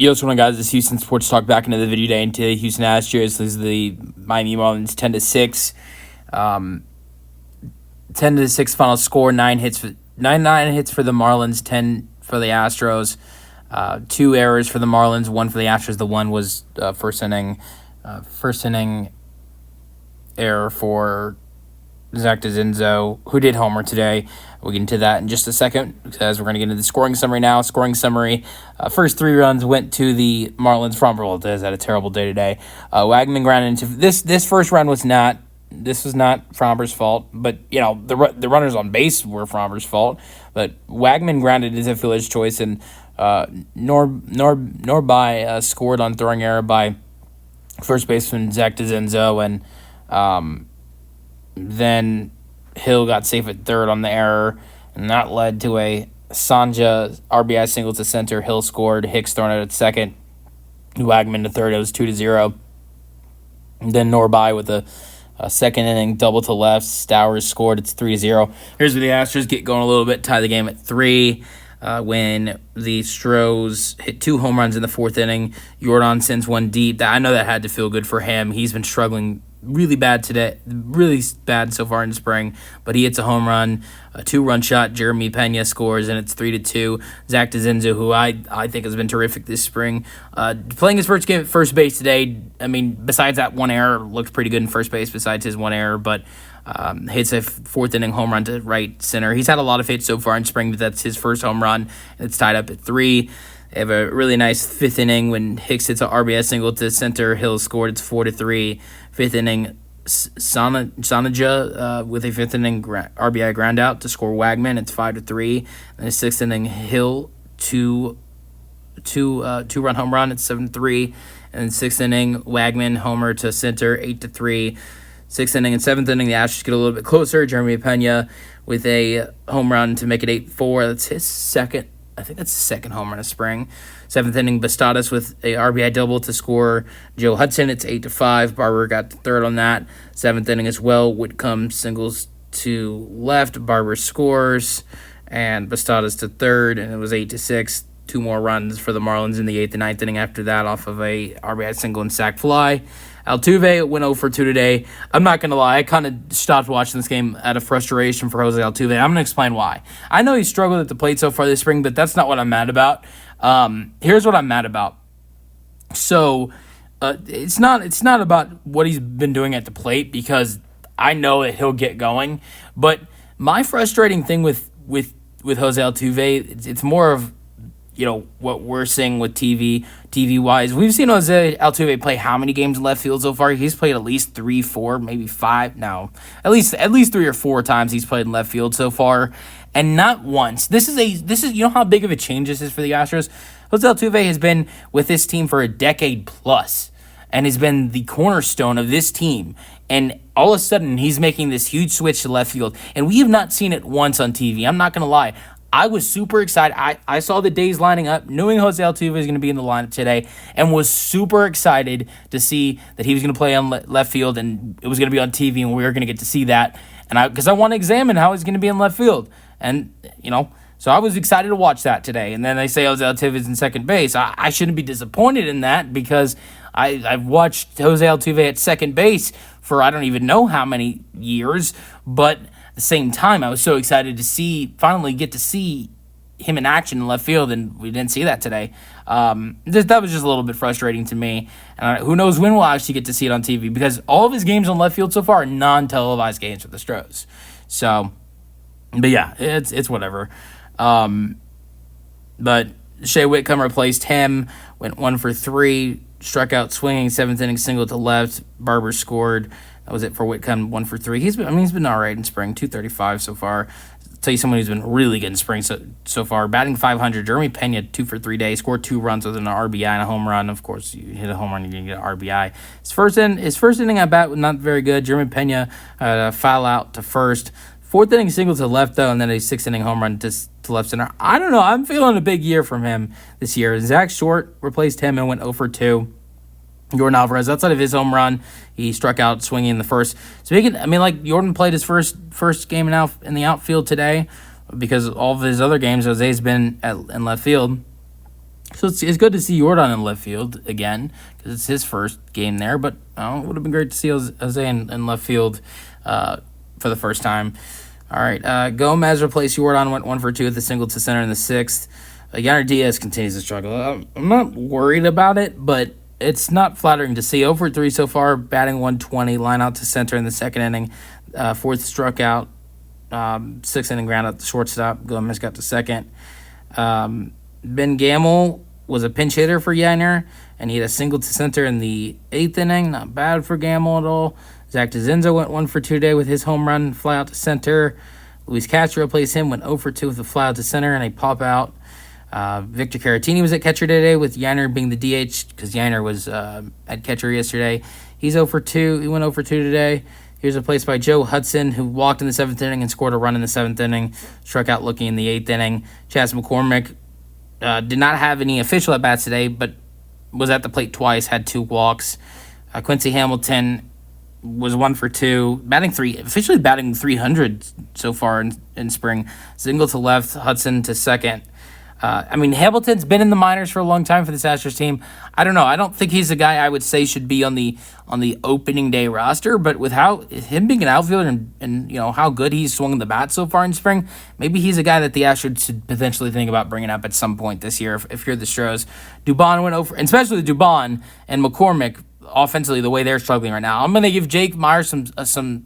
Yo, what's going on, guys? It's Houston Sports Talk back into the video day. And today, Houston Astros lose the Miami Marlins 10-6. 10-6 final score. 9 hits for the Marlins, 10 for the Astros. 2 errors for the Marlins, 1 for the Astros. The one was first inning error for Zach DeZenzo, who did homer today. We'll get into that in just a second, because we're going to get into the scoring summary now. Scoring summary, first 3 runs went to the Marlins. Framber has had a terrible day today. Wagman grounded into this first run was not Framber's fault, but the runners on base were Framber's fault. But Wagman grounded into fielder's choice, and Norby scored on throwing error by first baseman Zach DeZenzo, and then Hill got safe at third on the error, and that led to a Sanja RBI single to center. Hill scored. Hicks thrown out at second. Wagman to third. It was 2-0. And then Norby with a second inning double to left. Stowers scored. It's 3-0. Here's where the Astros get going a little bit. Tie the game at 3. When the Astros hit 2 home runs in the 4th inning. Yordan sends one deep. I know that had to feel good for him. He's been struggling really bad today, really bad so far in spring, but he hits a home run, a 2-run shot. Jeremy Pena scores, and it's 3-2. Zach DeZenzo, who I think has been terrific this spring, playing his first game at first base today. I mean, besides that one error, looked pretty good in first base besides his one error, but hits a 4th inning home run to right center. He's had a lot of hits so far in spring, but that's his first home run, and it's tied up at 3. They have a really nice 5th inning when Hicks hits an RBI single to center. Hill scored. It's 4-3. 5th inning, Sanaja with a 5th inning RBI ground out to score Wagman. It's 5-3. And the 6th inning, Hill two-run home run. It's 7-3. And 6th inning, Wagman homer to center. 8-3. 6th inning and 7th inning, the Astros get a little bit closer. Jeremy Pena with a home run to make it 8-4. That's his second. I think that's the second home run of spring. 7th inning, Bastadas with a RBI double to score Joe Hudson. It's 8-5. Barber got the third on that. 7th inning as well. Whitcomb singles to left. Barber scores. And Bastadas to third. And it was 8-6. 2 more runs for the Marlins in the 8th and 9th inning after that off of a RBI single and sac fly. Altuve went 0-2 today. I'm not going to lie. I kind of stopped watching this game out of frustration for Jose Altuve. I'm going to explain why. I know he struggled at the plate so far this spring, but that's not what I'm mad about. Here's what I'm mad about. So it's not about what he's been doing at the plate, because I know that he'll get going. But my frustrating thing with Jose Altuve, it's more of what we're seeing with TV-wise. We've seen Jose Altuve play how many games in left field so far? He's played at least 3, 4, maybe 5. No, at least 3 or 4 times he's played in left field so far, and not once. This is how big of a change this is for the Astros. Jose Altuve has been with this team for a decade plus, and has been the cornerstone of this team. And all of a sudden, he's making this huge switch to left field, and we have not seen it once on TV. I'm not gonna lie. I was super excited. I saw the days lining up, knowing Jose Altuve was going to be in the lineup today, and was super excited to see that he was going to play on left field, and it was going to be on TV, and we were going to get to see that. And because I want to examine how he's going to be in left field, and so I was excited to watch that today. And then they say Jose Altuve is in second base. I shouldn't be disappointed in that, because I've watched Jose Altuve at second base for I don't even know how many years, but at the same time, I was so excited to finally get to see him in action in left field, and we didn't see that today. That was just a little bit frustrating to me. And who knows when we'll actually get to see it on TV, because all of his games on left field so far are non-televised games for the Astros. So, but yeah, it's whatever. But Shea Whitcomb replaced him, went 1 for 3, struck out swinging, 7th inning single to left. Barber scored. That was it for Whitcomb, 1 for 3. He's been all right in spring, 235 so far. I'll tell you someone who's been really good in spring so far. Batting .500, Jeremy Pena, 2 for 3 days, scored 2 runs with an RBI and a home run. Of course, you hit a home run, you're going to get an RBI. His first inning at bat was not very good. Jeremy Pena foul out to first. 4th inning single to left, though, and then a 6th inning home run to left center. I don't know. I'm feeling a big year from him this year. Zach Short replaced him and went 0 for 2. Yordan Alverez, outside of his home run, he struck out swinging in the first. Yordan played his first game in the outfield today, because all of his other games, Jose's been in left field. So it's good to see Yordan in left field again because it's his first game there. But it would have been great to see Jose in left field for the first time. All right, Gomez replaced Yordan, went 1-for-2 with a single to center in the sixth. Yanner Diaz continues to struggle. I'm not worried about it, but it's not flattering to see. 0-for-3 so far, batting 120, line out to center in the second inning. Fourth struck out, sixth inning ground out the shortstop. Gomez got to second. Ben Gamel was a pinch hitter for Yanner, and he had a single to center in the eighth inning. Not bad for Gamel at all. Zach DeZenzo went 1-for-2 today with his home run, fly out to center. Luis Castro replaced him, went 0-for-2 with a fly out to center and a pop out. Victor Caratini was at catcher today with Yanner being the DH because Yanner was at catcher yesterday. He's 0-for-2. He went 0-for-2 today. He was replaced by Joe Hudson, who walked in the seventh inning and scored a run in the seventh inning. Struck out looking in the eighth inning. Chas McCormick did not have any official at-bats today, but was at the plate twice, had 2 walks. Quincy Hamilton was 1-for-2, officially batting 300 so far in spring. Single to left, Hudson to second. Hamilton's been in the minors for a long time for this Astros team. I don't know. I don't think he's the guy I would say should be on the opening day roster, but with him being an outfielder and how good he's swung the bat so far in spring, maybe he's a guy that the Astros should potentially think about bringing up at some point this year if you're the Astros. Dubon went over, and especially Dubon and McCormick offensively the way they're struggling right now. I'm going to give Jake Myers some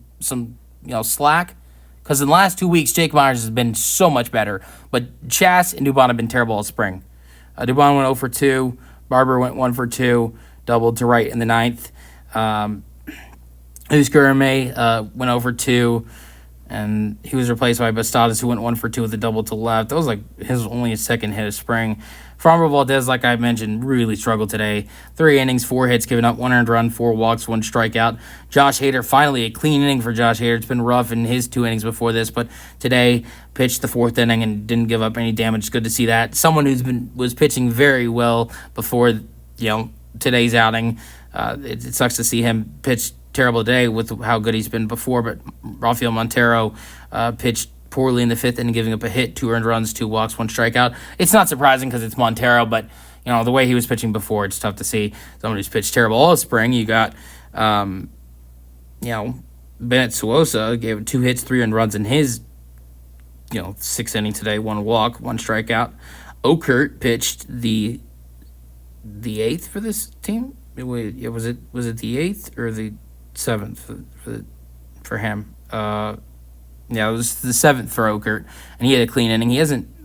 slack. Because in the last 2 weeks, Jake Myers has been so much better. But Chas and Dubon have been terrible all spring. Dubon went 0-for-2. Barber went 1-for-2. Doubled to right in the ninth. Luis Gourmet went 0-for-2. And he was replaced by Bastadas, who went 1-for-2 with a double to left. That was only his second hit of spring. Framber Valdez, like I mentioned, really struggled today. 3 innings, 4 hits, giving up 1 earned run, 4 walks, 1 strikeout. Josh Hader, finally a clean inning for Josh Hader. It's been rough in his 2 innings before this, but today pitched the 4th inning and didn't give up any damage. It's good to see that. Someone was pitching very well before today's outing. It sucks to see him pitch terrible today with how good he's been before, but Rafael Montero pitched poorly in the 5th inning, giving up a hit, 2 earned runs, 2 walks, 1 strikeout. It's not surprising because it's Montero, but the way he was pitching before, it's tough to see someone who's pitched terrible all spring. You got Bennett Suosa gave 2 hits, 3 earned runs in his 6th inning today, 1 walk, 1 strikeout. Okert pitched the 8th for this team. Was it the 8th or the 7th for him? It was the 7th for Okert, and he had a clean inning.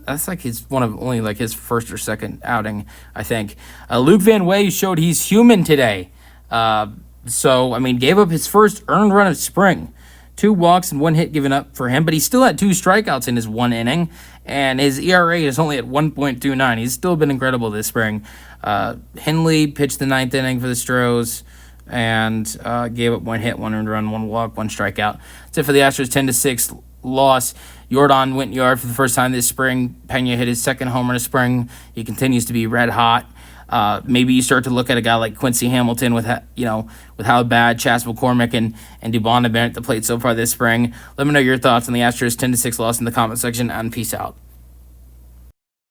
That's only his first or second outing, I think. Luke Van Way showed he's human today. Gave up his first earned run of spring. 2 walks and 1 hit given up for him, but he still had 2 strikeouts in his 1 inning, and his ERA is only at 1.29. He's still been incredible this spring. Henley pitched the 9th inning for the Astros and gave up 1 hit, 1 earned run, 1 walk, 1 strikeout. That's it for the Astros 10-6 loss. Yordan went yard for the first time this spring. Pena hit his 2nd homer of spring. He continues to be red hot. Maybe you start to look at a guy like Quincy Hamilton with how bad Chas McCormick and Dubon have been at the plate so far this spring. Let me know your thoughts on the Astros 10-6 loss in the comment section, and peace out.